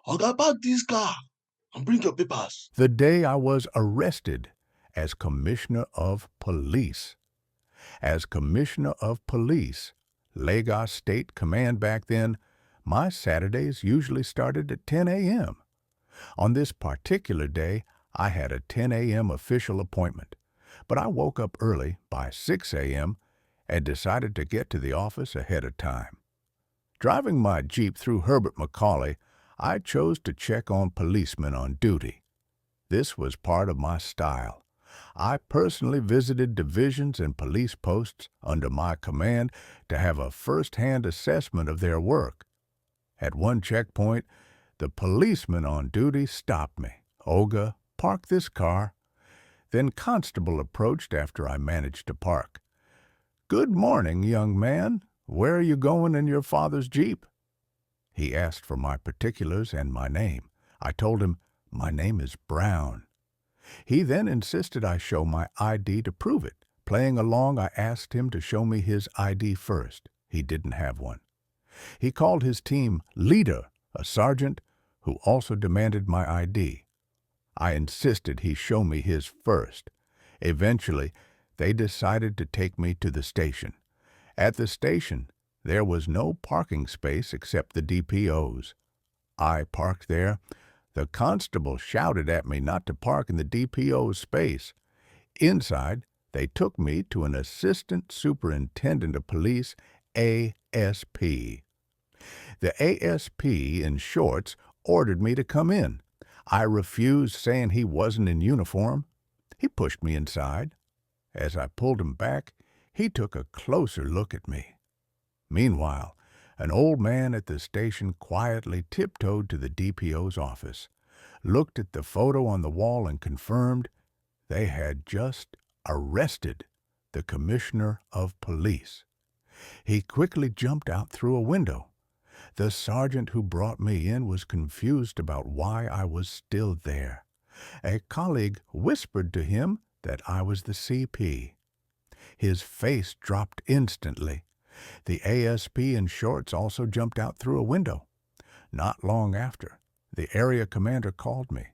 Oga, park this car and bring your papers. The day I was arrested as Commissioner of Police. As Commissioner of Police, Lagos State Command back then, my Saturdays usually started at 10 a.m. On this particular day, I had a 10 a.m. official appointment, but I woke up early by 6 a.m. and decided to get to the office ahead of time. Driving my Jeep through Herbert McCauley, I chose to check on policemen on duty. This was part of my style. I personally visited divisions and police posts under my command to have a first-hand assessment of their work. At one checkpoint, the policeman on duty stopped me. "Oga, park this car." Then Constable approached after I managed to park. "Good morning, young man. Where are you going in your father's Jeep?" He asked for my particulars and my name. I told him, "My name is Brown." He then insisted I show my ID to prove it. Playing along, I asked him to show me his ID first. He didn't have one. He called his team leader, a sergeant, who also demanded my ID. I insisted he show me his first. Eventually, they decided to take me to the station. At the station, there was no parking space except the DPO's. I parked there. The constable shouted at me not to park in the DPO's space. Inside, they took me to an Assistant Superintendent of Police, ASP. The ASP, in shorts, ordered me to come in. I refused, saying he wasn't in uniform. He pushed me inside. As I pulled him back, he took a closer look at me. Meanwhile, an old man at the station quietly tiptoed to the DPO's office, looked at the photo on the wall and confirmed they had just arrested the Commissioner of Police. He quickly jumped out through a window. The sergeant who brought me in was confused about why I was still there. A colleague whispered to him that I was the CP. His face dropped instantly. The ASP in shorts also jumped out through a window. Not long after, the area commander called me.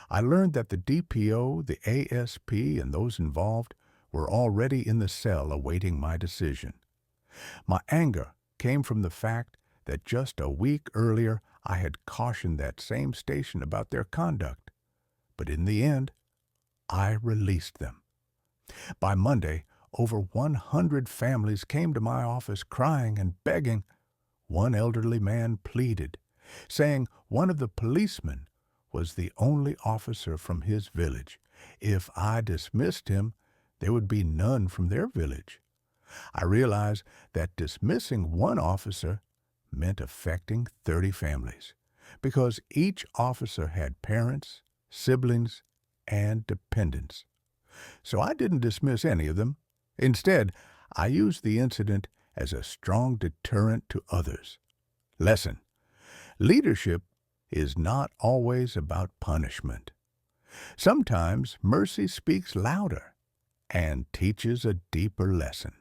I learned that the DPO, the ASP, and those involved were already in the cell awaiting my decision. My anger came from the fact that just a week earlier I had cautioned that same station about their conduct. But in the end, I released them. By Monday, over 100 families came to my office crying and begging. One elderly man pleaded, saying one of the policemen was the only officer from his village. If I dismissed him, there would be none from their village. I realized that dismissing one officer meant affecting 30 families, because each officer had parents, siblings, and dependents. So I didn't dismiss any of them. Instead, I used the incident as a strong deterrent to others. Lesson: leadership is not always about punishment. Sometimes mercy speaks louder and teaches a deeper lesson.